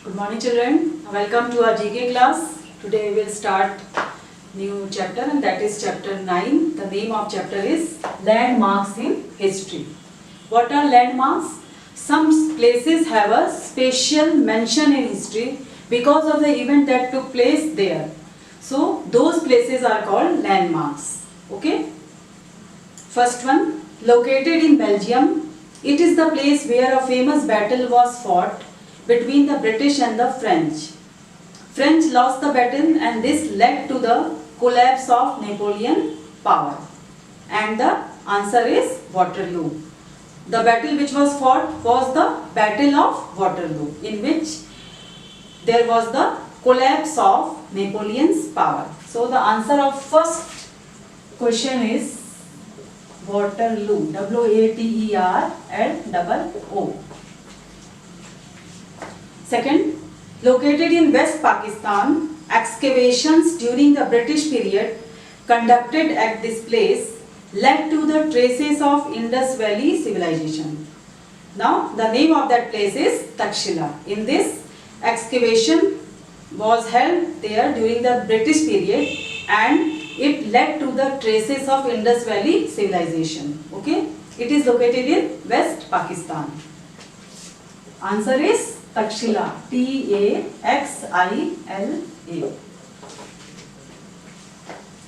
Good morning children, welcome to our GK class. Today we will start new chapter and that is chapter 9. The name of chapter is Landmarks in History. What are landmarks? Some places have a special mention in history because of the event that took place there. So those places are called landmarks. Okay. First one, located in Belgium. It is the place where a famous battle was fought between the British and the French. French lost the battle and this led to the collapse of Napoleon power. And the answer is Waterloo. The battle which was fought was the Battle of Waterloo, in which there was the collapse of Napoleon's power. So the answer of first question is Waterloo, W-A-T-E-R-L-O-O. Second, located in West Pakistan, excavations during the British period conducted at this place led to the traces of Indus Valley civilization. Now, the name of that place is Takshila. In this, excavation was held there during the British period and it led to the traces of Indus Valley civilization. Okay, it is located in West Pakistan. Answer is Takshila, T-A-X-I-L-A.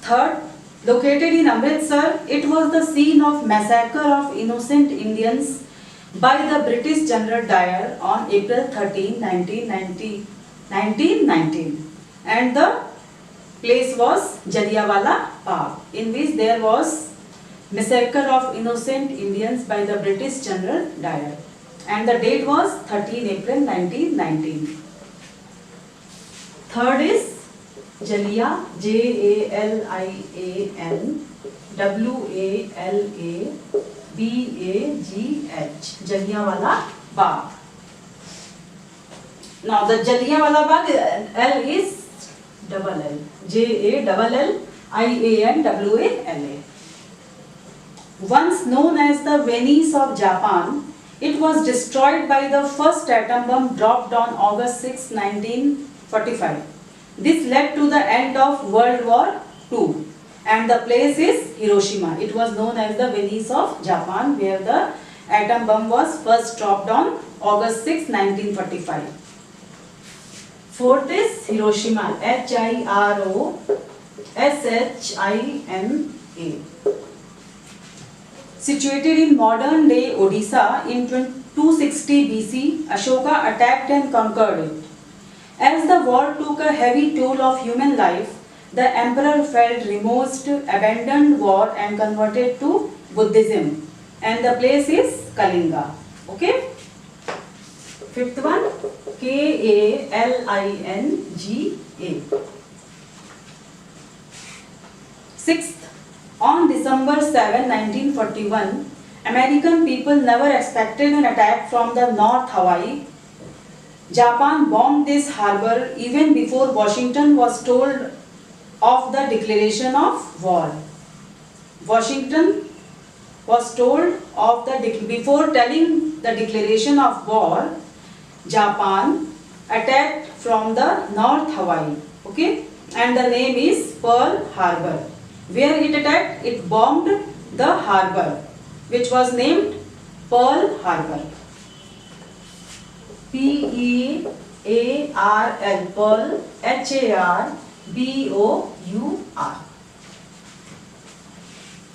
Third, located in Amritsar, it was the scene of massacre of innocent Indians by the British General Dyer on April 13, 1919, and the place was Jallianwala Bagh, in which there was massacre of innocent Indians by the British General Dyer. And the date was 13 April 1919. Third is Jallia, J-A-L-I-A-N, W-A-L-A-B-A-G-H, Jallianwala Bagh. Now the Jallianwala Bagh, L is double L, J-A-L-L-I-A-N-W-A-L-A. Once known as the Venice of Japan, it was destroyed by the first atom bomb dropped on August 6, 1945. This led to the end of World War II and the place is Hiroshima. It was known as the Venice of Japan where the atom bomb was first dropped on August 6, 1945. Fourth is Hiroshima, H-I-R-O-S-H-I-M-A. Situated in modern day Odisha in 260 BC, Ashoka attacked and conquered it. As the war took a heavy toll of human life, the emperor felt remorse, abandoned war and converted to Buddhism. And the place is Kalinga. Okay? Fifth one, K-A-L-I-N-G-A. Sixth, on December 7, 1941, American people never expected an attack from the North Hawaii. Japan bombed this harbor even before Washington was told of the declaration of war. Washington was told of before telling the declaration of war, Japan attacked from the North Hawaii. Okay, and the name is Pearl Harbor. Where it attacked, it bombed the harbor, which was named Pearl Harbor. P-E-A-R-L, Pearl, H-A-R-B-O-U-R.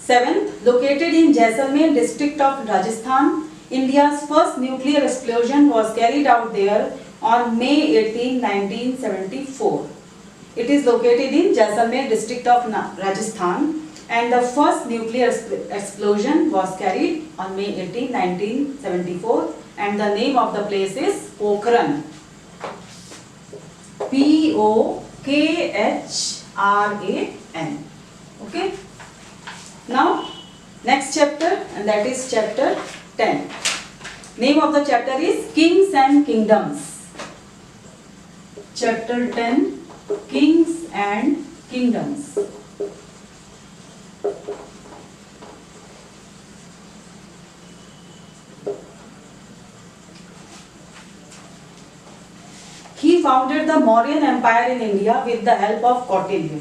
Seventh, located in Jaisalmer district of Rajasthan, India's first nuclear explosion was carried out there on May 18, 1974. It is located in Jaisalmer district of Rajasthan and the first nuclear explosion was carried on May 18, 1974 and the name of the place is Pokhran. P-O-K-H-R-A-N. Okay. Now, next chapter and that is chapter 10. Name of the chapter is Kings and Kingdoms. Chapter 10, Kings and Kingdoms. founded the Mauryan Empire in India with the help of Kautilya.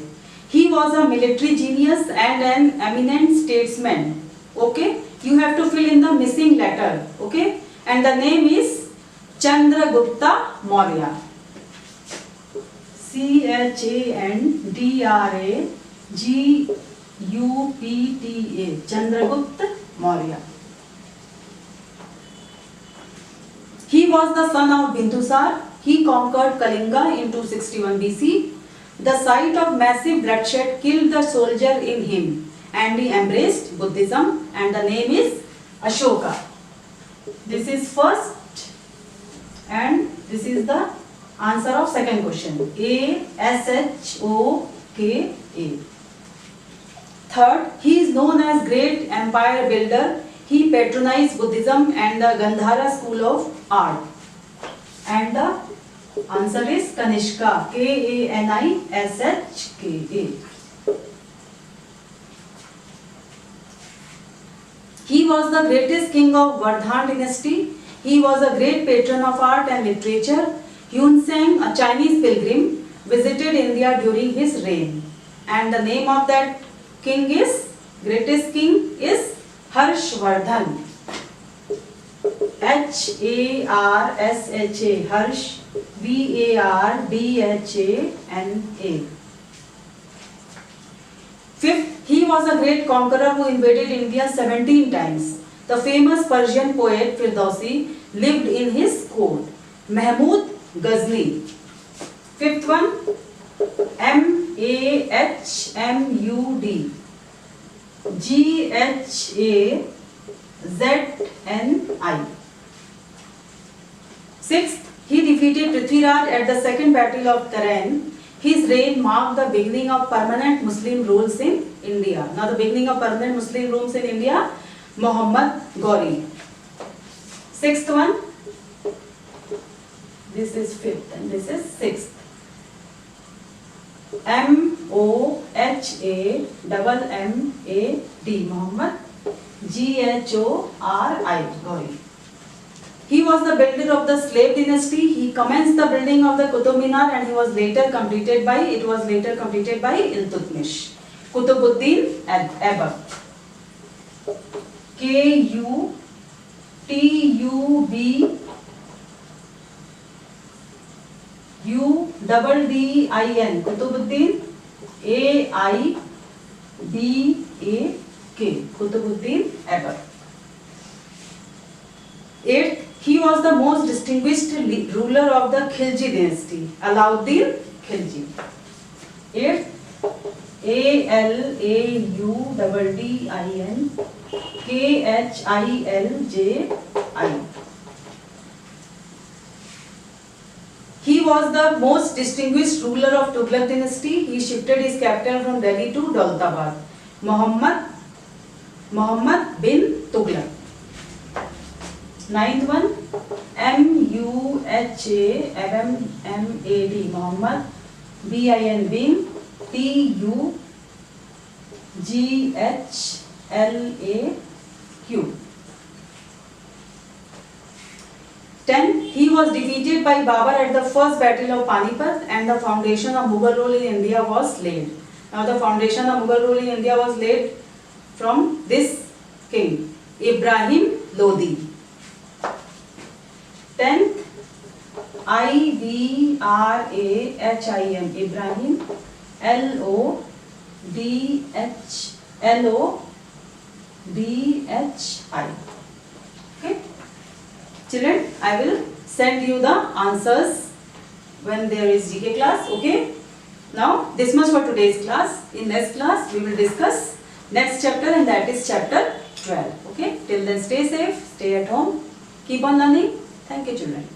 He was a military genius and an eminent statesman. Okay, you have to fill in the missing letter. Okay, and the name is Chandragupta Maurya. Chandragupta, Chandragupta Maurya. He was the son of Bindusar. He conquered Kalinga in 261 BC. The sight of massive bloodshed killed the soldier in him, and he embraced Buddhism, and the name is Ashoka. This is first, and this is the answer of second question. Ashoka. Third, he is known as great empire builder. He patronized Buddhism and the Gandhara school of art. And the answer is Kanishka. Kanishka. He was the greatest king of Vardhan dynasty. He was a great patron of art and literature. Yunzeng, a Chinese pilgrim, visited India during his reign. And the name of that king is, greatest king is Harshvardhan. Harsha, Harsh, Vardhana. Fifth, he was a great conqueror who invaded India 17 times. The famous Persian poet Firdausi lived in his court. Mahmud Ghazni. Fifth one, Mahmud Ghazni. Sixth, he defeated Prithviraj at the second battle of Tarain. His reign marked the beginning of permanent Muslim rules in India. Now the beginning of permanent Muslim rules in India, Muhammad Ghori. Sixth one, this is fifth and this is sixth. Mohmad, Muhammad, Ghori. He was the builder of the slave dynasty. He commenced the building of the Qutub Minar and it was later completed by Iltutmish. Qutubuddin Aibak. Qutubuddin, Qutubuddin, Aibak, Qutubuddin Aibak. Eighth, he was the most distinguished ruler of the Khilji dynasty, Alauddin Khilji. Eighth, Alauddin Khilji. He was the most distinguished ruler of Tughlaq dynasty. He shifted his capital from Delhi to Daulatabad. Muhammad bin Tughlaq. Ninth one, Muhammad, Muhammad, bin, Tughlaq. 10. He was defeated by Babur at the first battle of Panipat and the foundation of Mughal rule in India was laid. Now the foundation of Mughal rule in India was laid from this king, Ibrahim Lodi. 10th, Ibrahim, Ibrahim, Lodhi. Okay. Children, I will send you the answers when there is GK class. Okay. Now, this much for today's class. In next class, we will discuss next chapter and that is chapter 12. Okay. Till then, stay safe, stay at home, keep on learning. Thank you, children.